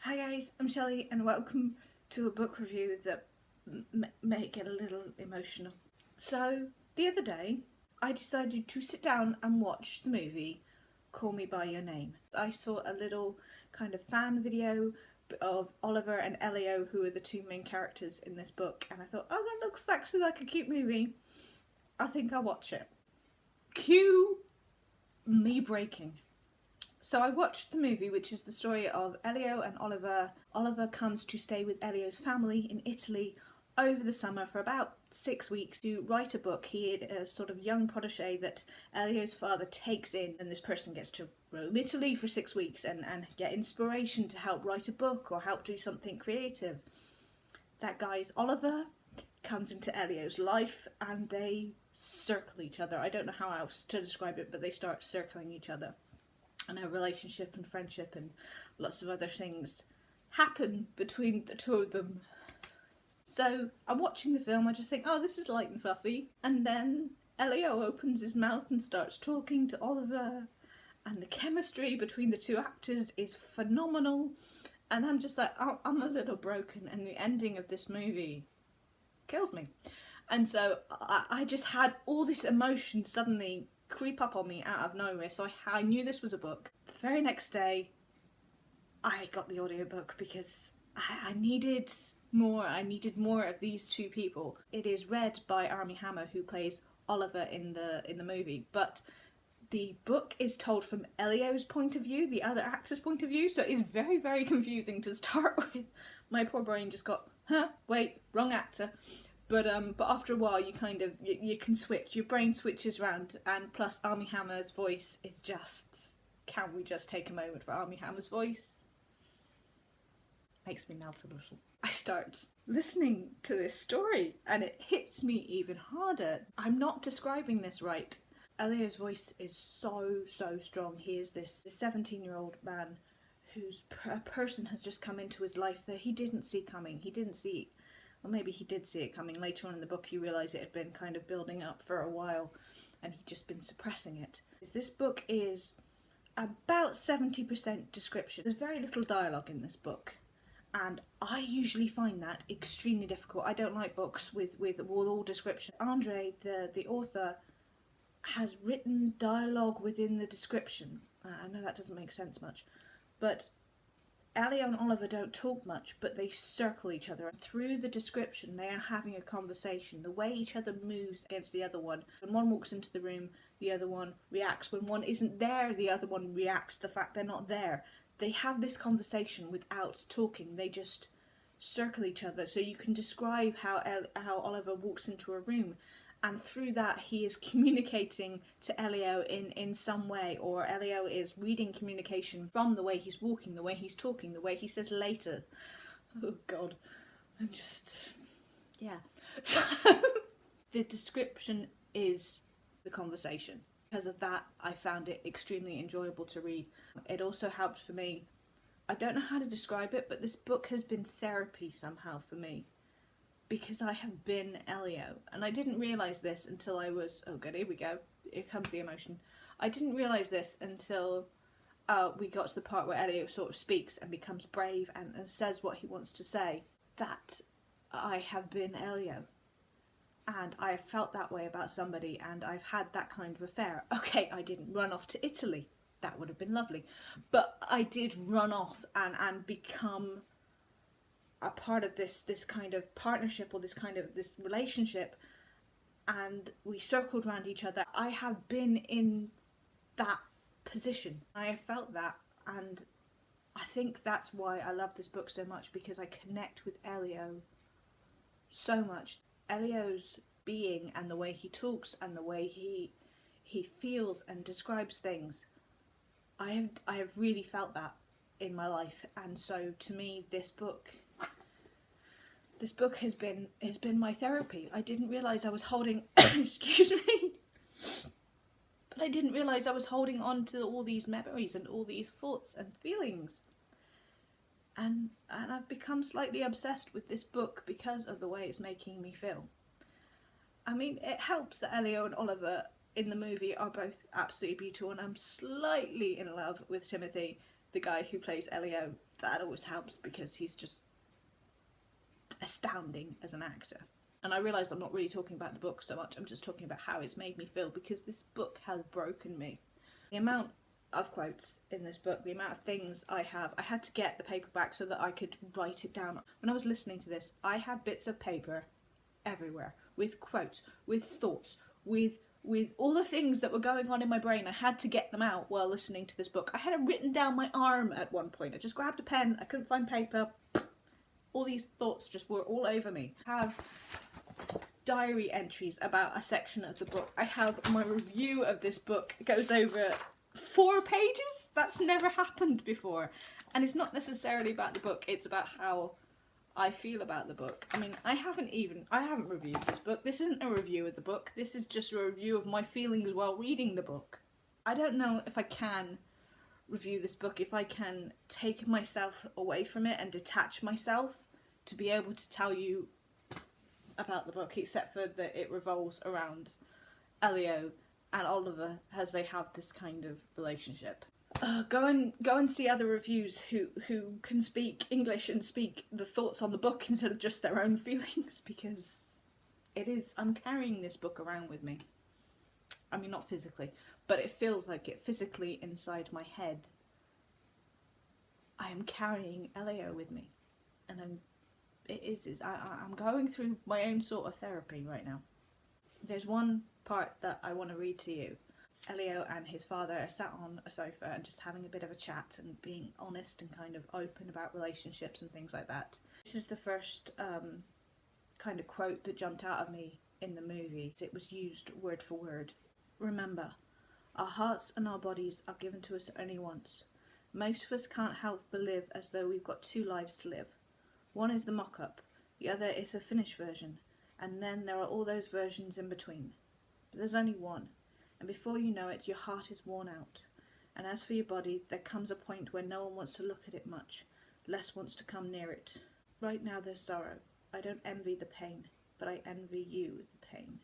Hi guys, I'm Shelley and welcome to a book review that may get a little emotional. So, the other day I decided to sit down and watch the movie Call Me By Your Name. I saw a little kind of fan video of Oliver and Elio, who are the two main characters in this book, and I thought, oh, that looks actually like a cute movie. I think I'll watch it. Cue me breaking. So I watched the movie, which is the story of Elio and Oliver. Oliver comes to stay with Elio's family in Italy over the summer for about 6 weeks to write a book. He had a sort of young protege that Elio's father takes in, and this person gets to roam Italy for 6 weeks and get inspiration to help write a book or help do something creative. That guy's Oliver comes into Elio's life and they circle each other. I don't know how else to describe it, but they start circling each other. And a relationship and friendship and lots of other things happen between the two of them. So I'm watching the film, I just think, oh, this is light and fluffy. And then Elio opens his mouth and starts talking to Oliver, and the chemistry between the two actors is phenomenal. And I'm just like, oh, I'm a little broken, and the ending of this movie kills me. And so I just had all this emotion suddenly creep up on me out of nowhere. So I knew this was a book. The very next day I got the audiobook because I needed more. I needed more of these two people. It is read by Armie Hammer, who plays Oliver in the movie, but the book is told from Elio's point of view, the other actor's point of view, so it is very, very confusing to start with. My poor brain just got, wait, wrong actor. But after a while, you kind of you can switch. Your brain switches around, and plus Armie Hammer's voice is just. Can we just take a moment for Armie Hammer's voice? Makes me melt a little. I start listening to this story, and it hits me even harder. I'm not describing this right. Elio's voice is so strong. He is this 17-year-old man whose a person has just come into his life that he didn't see coming. He didn't see. Or maybe he did see it coming. Later on in the book you realise it had been kind of building up for a while and he'd just been suppressing it. This book is about 70% description. There's very little dialogue in this book, and I usually find that extremely difficult. I don't like books with all description. Andre, the author, has written dialogue within the description. I know that doesn't make sense much, but Elio and Oliver don't talk much, but they circle each other. Through the description, they are having a conversation. The way each other moves against the other one. When one walks into the room, the other one reacts. When one isn't there, the other one reacts to the fact they're not there. They have this conversation without talking. They just circle each other. So you can describe how Oliver walks into a room, and through that he is communicating to Elio in some way, or Elio is reading communication from the way he's walking, the way he's talking, the way he says later. Oh god. I'm just... yeah. So the description is the conversation. Because of that, I found it extremely enjoyable to read. It also helped for me, I don't know how to describe it, but this book has been therapy somehow for me. Because I have been Elio, and I didn't realise this until I was... oh god, here we go. Here comes the emotion. I didn't realise this until we got to the part where Elio sort of speaks and becomes brave and says what he wants to say. That I have been Elio. And I have felt that way about somebody, and I've had that kind of affair. Okay, I didn't run off to Italy. That would have been lovely. But I did run off and become a part of this kind of partnership, or this relationship, and we circled around each other. I have been in that position. I have felt that, and I think that's why I love this book so much, because I connect with Elio so much. Elio's being and the way he talks and the way he feels and describes things, I have really felt that in my life, and so to me this book has been my therapy. I didn't realise I was holding excuse me, but I didn't realise I was holding on to all these memories and all these thoughts and feelings, and I've become slightly obsessed with this book because of the way it's making me feel. I mean, it helps that Elio and Oliver in the movie are both absolutely beautiful, and I'm slightly in love with Timothy, the guy who plays Elio. that always helps because he's just astounding as an actor. And I realise I'm not really talking about the book so much, I'm just talking about how it's made me feel, because this book has broken me. The amount of quotes in this book, the amount of things I had to get the paperback so that I could write it down. When I was listening to this, I had bits of paper everywhere, with quotes, with thoughts, with all the things that were going on in my brain. I had to get them out while listening to this book. I had it written down my arm at one point. I just grabbed a pen, I couldn't find paper. All these thoughts just were all over me. I have diary entries about a section of the book. I have my review of this book. It goes over 4 pages. That's never happened before. And it's not necessarily about the book, it's about how I feel about the book. I mean, I haven't reviewed this book. This isn't a review of the book. This is just a review of my feelings while reading the book. I don't know if I can review this book, if I can take myself away from it and detach myself to be able to tell you about the book, except for that it revolves around Elio and Oliver as they have this kind of relationship. Go and see other reviews who can speak English and speak the thoughts on the book instead of just their own feelings, because I'm carrying this book around with me. I mean, not physically, but it feels like it physically inside my head. I am carrying Elio with me, and I'm going through my own sort of therapy right now. There's one part that I want to read to you. Elio and his father are sat on a sofa and just having a bit of a chat and being honest and kind of open about relationships and things like that. This is the first kind of quote that jumped out of me in the movie. It was used word for word. Remember, our hearts and our bodies are given to us only once. Most of us can't help but live as though we've got 2 lives to live. One is the mock-up, the other is the finished version, and then there are all those versions in between. But there's only one, and before you know it, your heart is worn out. And as for your body, there comes a point where no one wants to look at it much, less wants to come near it. Right now there's sorrow. I don't envy the pain, but I envy you the pain.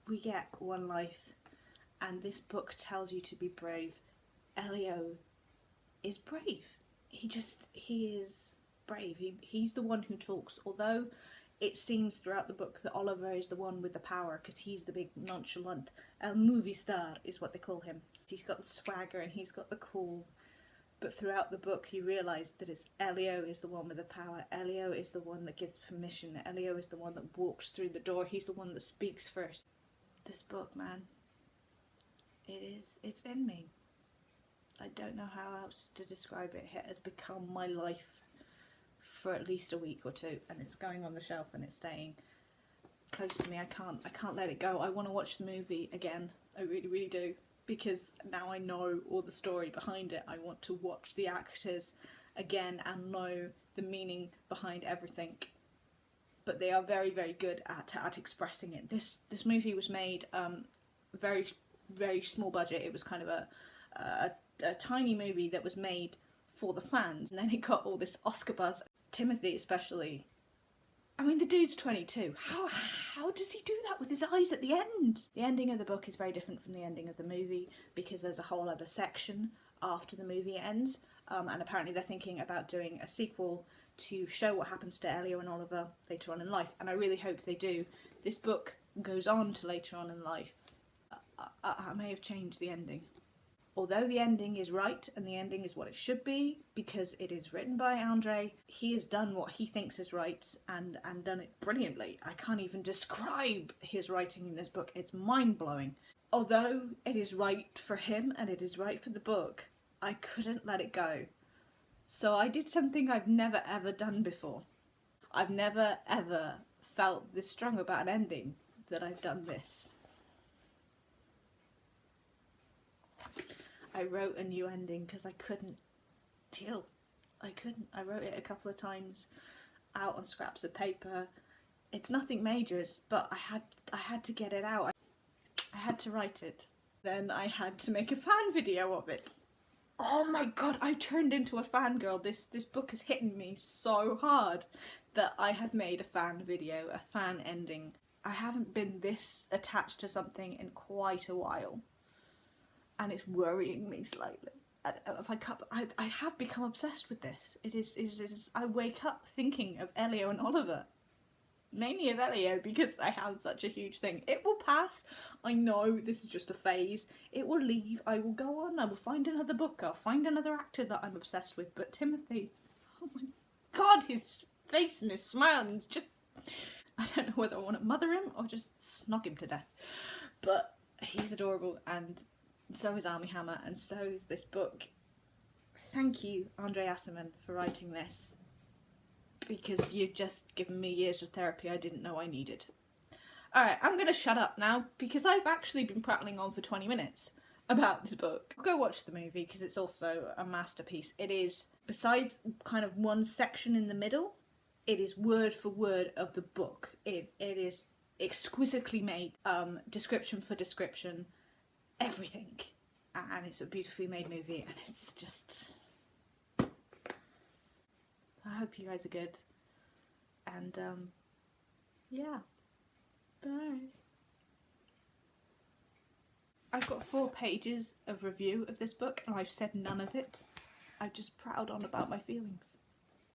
We get one life, and this book tells you to be brave. Elio is brave. He is brave. He's the one who talks, although it seems throughout the book that Oliver is the one with the power, because he's the big nonchalant movie star is what they call him. He's got the swagger and he's got the cool, but throughout the book you realise that it's Elio is the one with the power. Elio is the one that gives permission. Elio is the one that walks through the door. He's the one that speaks first. This book, man, it's in me. I don't know how else to describe it. It has become my life for at least a week or 2, and it's going on the shelf and it's staying close to me. I can't let it go. I want to watch the movie again. I really, really do, because now I know all the story behind it. I want to watch the actors again and know the meaning behind everything. But they are very, very good at expressing it. This movie was made very, very small budget. It was kind of a tiny movie that was made for the fans, and then it got all this Oscar buzz. Timothy especially. I mean, the dude's 22. How does he do that with his eyes at the end? The ending of the book is very different from the ending of the movie, because there's a whole other section after the movie ends, and apparently they're thinking about doing a sequel to show what happens to Elio and Oliver later on in life, and I really hope they do. This book goes on to later on in life. I may have changed the ending. Although the ending is right and the ending is what it should be, because it is written by Andre, he has done what he thinks is right and done it brilliantly. I can't even describe his writing in this book. It's mind-blowing. Although it is right for him and it is right for the book, I couldn't let it go. So I did something I've never ever done before. I've never ever felt this strong about an ending that I've done this. I wrote a new ending because I couldn't deal. I wrote it a couple of times out on scraps of paper. It's nothing major, but I had to get it out. I had to write it. Then I had to make a fan video of it. Oh my god, I've turned into a fangirl. This book has hit me so hard that I have made a fan video, a fan ending. I haven't been this attached to something in quite a while. And it's worrying me slightly. I have become obsessed with this. It is. I wake up thinking of Elio and Oliver. Mainly of Elio, because I have such a huge thing. It will pass. I know this is just a phase. It will leave. I will go on. I will find another book. I'll find another actor that I'm obsessed with. But Timothy, oh my God, his face and his smile, and it's just... I don't know whether I want to mother him or just snog him to death. But he's adorable, and so is Armie Hammer, and so is this book. Thank you, Andre Aciman, for writing this. Because you've just given me years of therapy I didn't know I needed. Alright, I'm going to shut up now, because I've actually been prattling on for 20 minutes about this book. Go watch the movie, because it's also a masterpiece. It is, besides kind of one section in the middle, it is word for word of the book. It is exquisitely made, description for description, everything. And it's a beautifully made movie, and it's just... I hope you guys are good. And, yeah. Bye. I've got 4 pages of review of this book, and I've said none of it. I've just prattled on about my feelings.